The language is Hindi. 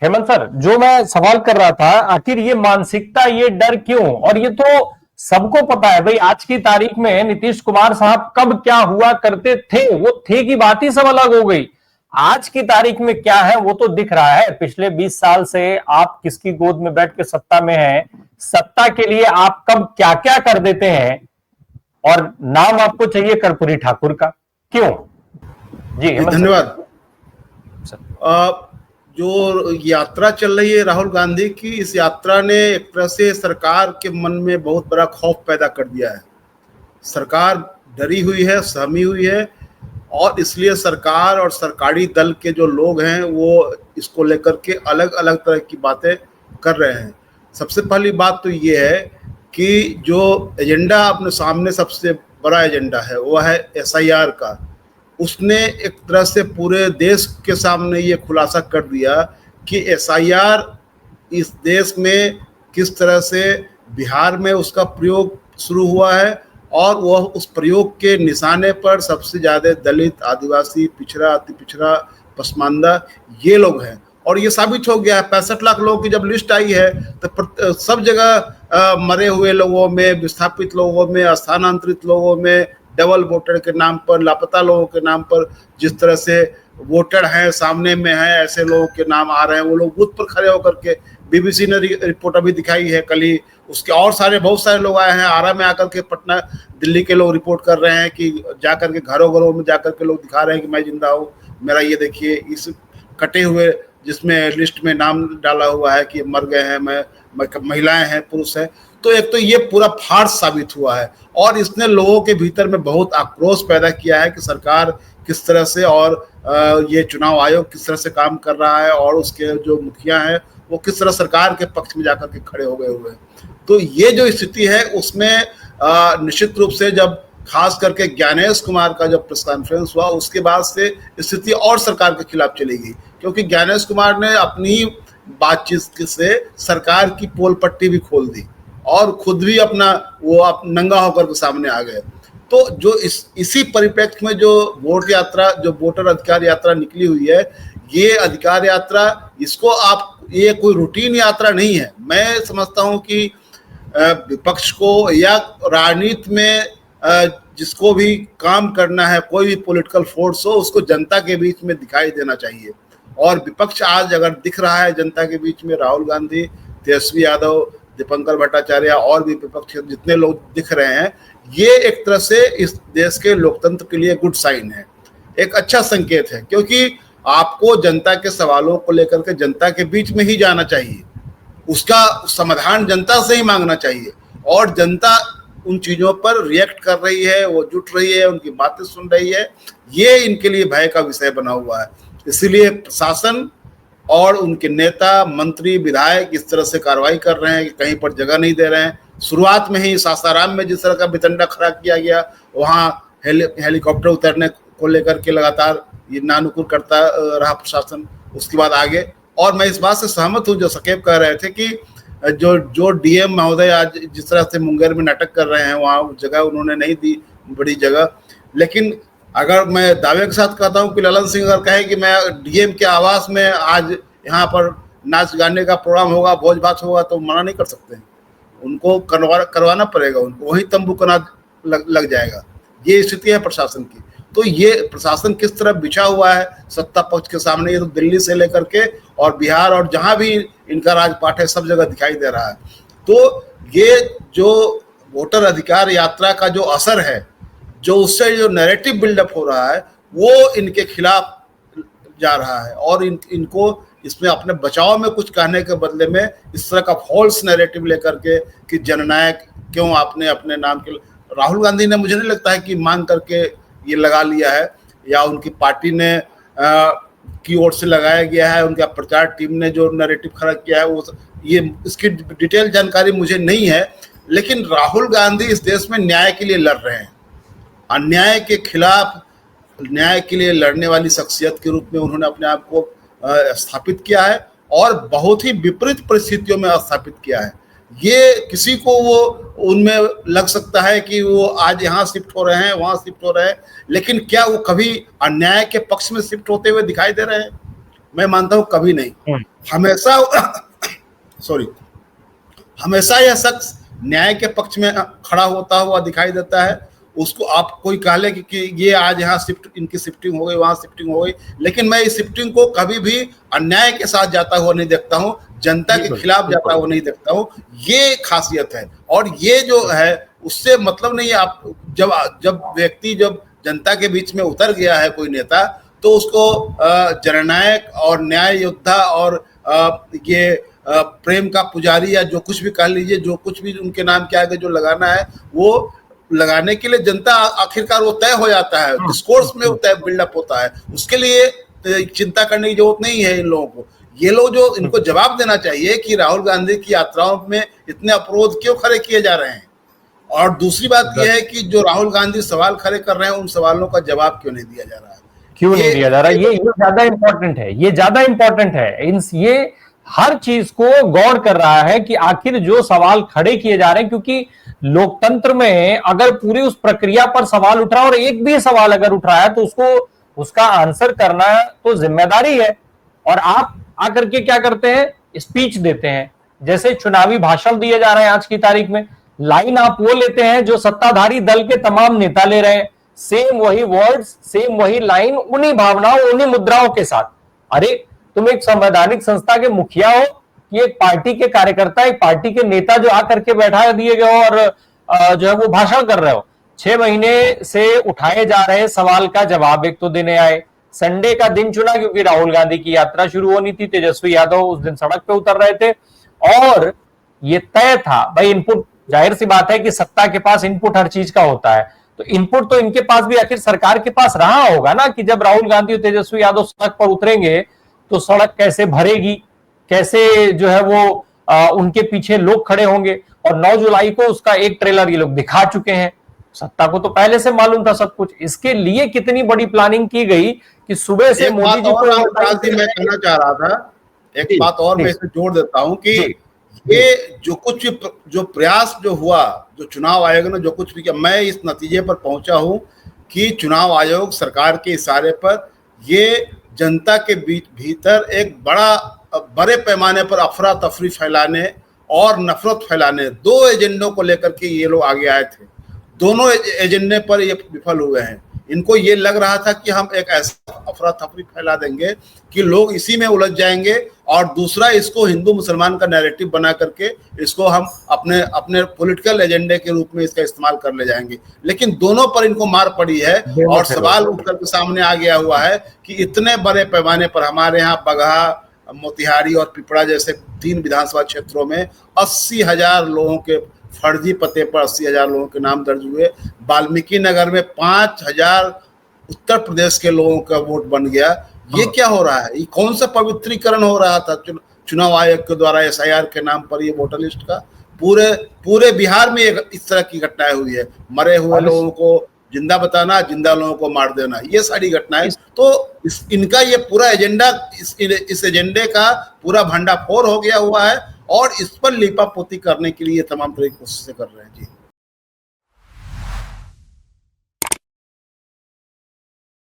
हेमंत सर, जो मैं सवाल कर रहा था, आखिर ये मानसिकता, ये डर क्यों? और ये तो सबको पता है भाई, आज की तारीख में नीतीश कुमार साहब कब क्या हुआ करते थे, वो थे की बात ही सब अलग हो गई। आज की तारीख में क्या है वो तो दिख रहा है। पिछले 20 साल से आप किसकी गोद में बैठ के सत्ता में हैं, सत्ता के लिए आप कब क्या क्या कर देते हैं, और नाम आपको चाहिए कर्पूरी ठाकुर का। क्यों? जी हेमंत सर। धन्यवाद। जो यात्रा चल रही है राहुल गांधी की, इस यात्रा ने एक तरह से सरकार के मन में बहुत बड़ा खौफ पैदा कर दिया है। सरकार डरी हुई है, सहमी हुई है, और इसलिए सरकार और सरकारी दल के जो लोग हैं वो इसको लेकर के अलग अलग तरह की बातें कर रहे हैं। सबसे पहली बात तो ये है कि जो एजेंडा अपने सामने सबसे बड़ा एजेंडा है वो है SIR का। उसने एक तरह से पूरे देश के सामने ये खुलासा कर दिया कि SIR इस देश में किस तरह से बिहार में उसका प्रयोग शुरू हुआ है, और वह उस प्रयोग के निशाने पर सबसे ज़्यादा दलित, आदिवासी, पिछड़ा, अति पिछड़ा, पसमानदा ये लोग हैं। और ये साबित हो गया है। 65 लाख लोगों की जब लिस्ट आई है तो सब जगह मरे हुए लोगों में, विस्थापित लोगों में, स्थानांतरित लोगों में, डबल वोटर के नाम पर, लापता लोगों के नाम पर जिस तरह से वोटर हैं सामने में हैं, ऐसे लोगों के नाम आ रहे हैं। वो लोग बूथ पर खड़े होकर के, BBC ने रिपोर्ट अभी दिखाई है कल ही, उसके और बहुत सारे लोग आए हैं। आरा में आकर के, पटना, दिल्ली के लोग रिपोर्ट कर रहे हैं कि जाकर के घरों घरों में जाकर के लोग दिखा रहे हैं कि मैं जिंदा हूँ, मेरा ये देखिए, इस कटे हुए जिसमें लिस्ट में नाम डाला हुआ है कि मर गए हैं, मैं महिलाएं हैं, पुरुष हैं। तो एक तो ये पूरा फार्स साबित हुआ है, और इसने लोगों के भीतर में बहुत आक्रोश पैदा किया है कि सरकार किस तरह से, और ये चुनाव आयोग किस तरह से काम कर रहा है, और उसके जो मुखिया हैं वो किस तरह सरकार के पक्ष में जाकर के खड़े हो गए हुए हैं। तो ये जो स्थिति है उसमें निश्चित रूप से जब खास करके ज्ञानेश कुमार का जब प्रेस कॉन्फ्रेंस हुआ उसके बाद से स्थिति और सरकार के खिलाफ चली गई, क्योंकि ज्ञानेश कुमार ने अपनी बातचीत से सरकार की पोल पट्टी भी खोल दी और खुद भी अपना वो नंगा होकर के सामने आ गए। तो जो इसी परिप्रेक्ष्य में जो वोटर अधिकार यात्रा निकली हुई है, ये अधिकार यात्रा, इसको आप, ये कोई रूटीन यात्रा नहीं है। मैं समझता हूँ कि विपक्ष को या राजनीति में जिसको भी काम करना है, कोई भी पॉलिटिकल फोर्स हो, उसको जनता के बीच में दिखाई देना चाहिए। और विपक्ष आज अगर दिख रहा है जनता के बीच में, राहुल गांधी, तेजस्वी यादव, दीपंकर भट्टाचार्य और भी विपक्ष जितने लोग दिख रहे हैं, ये एक तरह से इस देश के लोकतंत्र के लिए गुड साइन है, एक अच्छा संकेत है। क्योंकि आपको जनता के सवालों को लेकर के जनता के बीच में ही जाना चाहिए, उसका समाधान जनता से ही मांगना चाहिए, और जनता उन चीज़ों पर रिएक्ट कर रही है, वो जुट रही है, उनकी बातें सुन रही है, ये इनके लिए भय का विषय बना हुआ है। इसीलिए प्रशासन और उनके नेता, मंत्री, विधायक इस तरह से कार्रवाई कर रहे हैं कि कहीं पर जगह नहीं दे रहे हैं। शुरुआत में ही सासाराम में जिस तरह का बितंडा खड़ा किया गया, वहाँ हेलीकॉप्टर उतरने को लेकर के लगातार ये नानुकुर करता रहा प्रशासन, उसके बाद आगे। और मैं इस बात से सहमत हूँ जो सकेब कह रहे थे कि जो DM महोदय आज जिस तरह से मुंगेर में नाटक कर रहे हैं, वहाँ जगह उन्होंने नहीं दी, बड़ी जगह। लेकिन अगर मैं दावे के साथ कहता हूँ कि ललन सिंह अगर कहे कि मैं DM के आवास में आज यहाँ पर नाच गाने का प्रोग्राम होगा, भोज भात होगा, तो मना नहीं कर सकते हैं। उनको करवाना पड़ेगा, उनको वही तंबू कना लग जाएगा। ये स्थिति है प्रशासन की। तो ये प्रशासन किस तरह बिछा हुआ है सत्ता पक्ष के सामने, ये तो दिल्ली से लेकर के और बिहार और जहाँ भी इनका राजपाट है सब जगह दिखाई दे रहा है। तो ये जो वोटर अधिकार यात्रा का जो असर है, जो उससे जो नैरेटिव बिल्डअप हो रहा है, वो इनके खिलाफ जा रहा है, और इनको इसमें अपने बचाव में कुछ कहने के बदले में इस तरह का फॉल्स नैरेटिव लेकर के कि जननायक क्यों आपने अपने नाम के, राहुल गांधी ने, मुझे नहीं लगता है कि मांग करके ये लगा लिया है, या उनकी पार्टी ने की ओर से लगाया गया है, उनका प्रचार टीम ने जो नैरेटिव खड़ा किया है, वो ये इसकी डिटेल जानकारी मुझे नहीं है। लेकिन राहुल गांधी इस देश में न्याय के लिए लड़ रहे हैं, अन्याय के खिलाफ न्याय के लिए लड़ने वाली शख्सियत के रूप में उन्होंने अपने आप को स्थापित किया है, और बहुत ही विपरीत परिस्थितियों में स्थापित किया है। ये किसी को वो उनमें लग सकता है कि वो आज यहाँ शिफ्ट हो रहे हैं, वहाँ शिफ्ट हो रहे हैं, लेकिन क्या वो कभी अन्याय के पक्ष में शिफ्ट होते हुए दिखाई दे रहे हैं? मैं मानता हूं कभी नहीं। हमेशा सॉरी, हमेशा यह शख्स न्याय के पक्ष में खड़ा होता हुआ दिखाई देता है। उसको आप कोई कह ले कि ये आज यहाँ इनकी शिफ्टिंग हो गई, वहां शिफ्टिंग हो गई, लेकिन मैं इस शिफ्टिंग को कभी भी अन्याय के साथ जाता हुआ नहीं देखता हूँ, जनता के खिलाफ जाता हुआ नहीं देखता हूँ। ये खासियत है। और ये जो है उससे मतलब नहीं है, आप जब व्यक्ति जब जनता के बीच में उतर गया है कोई नेता, तो उसको जननायक और न्याय योद्धा और ये प्रेम का पुजारी या जो कुछ भी कह लीजिए, जो कुछ भी उनके नाम के आगे जो लगाना है, वो लगाने के लिए जनता आखिरकार वो तय हो जाता है, डिस्कोर्स में वो तय बिल्डअप होता है। उसके लिए चिंता करने की जरूरत नहीं है इन लोगों को। ये लोग जो इनको जवाब देना चाहिए कि राहुल गांधी की यात्राओं में इतने अवरोध क्यों खड़े किए जा रहे हैं। और दूसरी बात यह है कि जो राहुल गांधी सवाल खड़े कर रहे हैं, उन सवालों का जवाब क्यों नहीं दिया जा रहा है, क्यों नहीं दिया जा रहा है, ये ज्यादा इंपॉर्टेंट है। ये ज्यादा इंपॉर्टेंट है। ये हर चीज को गौर कर रहा है कि आखिर जो सवाल खड़े किए जा रहे हैं, क्योंकि लोकतंत्र में अगर पूरी उस प्रक्रिया पर सवाल उठ रहा है और एक भी सवाल अगर उठ रहा है तो उसको उसका आंसर करना तो जिम्मेदारी है। और आप आकर के क्या करते हैं, स्पीच देते हैं, जैसे चुनावी भाषण दिए जा रहे हैं आज की तारीख में। लाइन आप वो लेते हैं जो सत्ताधारी दल के तमाम नेता ले रहे हैं, सेम वही वर्ड्स, सेम वही लाइन, उन्हीं भावनाओं, उन्हीं मुद्राओं के साथ। अरे तुम एक संवैधानिक संस्था के मुखिया हो कि एक पार्टी के कार्यकर्ता, एक पार्टी के नेता जो आकर के बैठा दिए गए हो और जो है वो भाषण कर रहे हो। 6 महीने से उठाए जा रहे सवाल का जवाब एक तो देने आए। संडे का दिन चुना क्योंकि राहुल गांधी की यात्रा शुरू होनी थी, तेजस्वी यादव उस दिन सड़क पे उतर रहे थे और ये तय था भाई इनपुट, जाहिर सी बात है कि सत्ता के पास इनपुट हर चीज का होता है, तो इनपुट तो इनके पास भी आखिर सरकार के पास रहा होगा ना, कि जब राहुल गांधी और तेजस्वी यादव सड़क पर उतरेंगे तो सड़क कैसे भरेगी, कैसे जो है वो उनके पीछे लोग खड़े होंगे। और 9 जुलाई को उसका एक ट्रेलर ये लोग दिखा चुके हैं। सत्ता को तो पहले से मालूम था सब कुछ। इसके लिए कितनी बड़ी प्लानिंग की गई कि सुबह से मोदी जी को मैं कहना चाह रहा था, एक बात और मैं इसमें जोड़ देता हूं कि ये जो कुछ जो प्रयास जो हुआ, जो चुनाव आयोग ने जो कुछ भी किया, मैं इस नतीजे पर पहुंचा हूं कि चुनाव आयोग सरकार के इशारे पर ये जनता के भीतर एक बड़े पैमाने पर अफरा तफरी फैलाने और नफरत फैलाने, 2 एजेंडों को लेकर के ये लोग आगे आए थे। दोनों एजेंडे पर ये विफल हुए हैं। इनको ये लग रहा था कि हम एक ऐसा अफरा तफरी फैला देंगे कि लोग इसी में उलझ जाएंगे और दूसरा इसको हिंदू मुसलमान का नैरेटिव बना करके इसको हम अपने पॉलिटिकल एजेंडे के रूप में इसका इस्तेमाल कर ले जाएंगे। लेकिन दोनों पर इनको मार पड़ी है और सवाल उठ करके सामने आ गया हुआ है कि इतने बड़े पैमाने पर हमारे यहाँ बगहा, मोतिहारी और पिपरा जैसे 3 विधानसभा क्षेत्रों में 80,000 लोगों के फर्जी पते पर 80,000 लोगों के नाम दर्ज हुए। वाल्मीकि नगर में 5,000 उत्तर प्रदेश के लोगों का वोट बन गया। ये क्या हो रहा है? ये कौन सा पवित्रीकरण हो रहा था चुनाव आयोग के द्वारा SIR के नाम पर? ये वोटर लिस्ट का पूरे बिहार में इस तरह की घटनाएं हुई है। मरे हुए लोगों को जिंदा बताना, जिंदा लोगों को मार देना, ये सारी घटनाएं। तो इनका ये पूरा एजेंडा, इस एजेंडे का पूरा भंडाफोड़ हो गया हुआ है और इस पर लीपापोती करने के लिए तमाम तरह की कोशिशें कर रहे हैं। जी।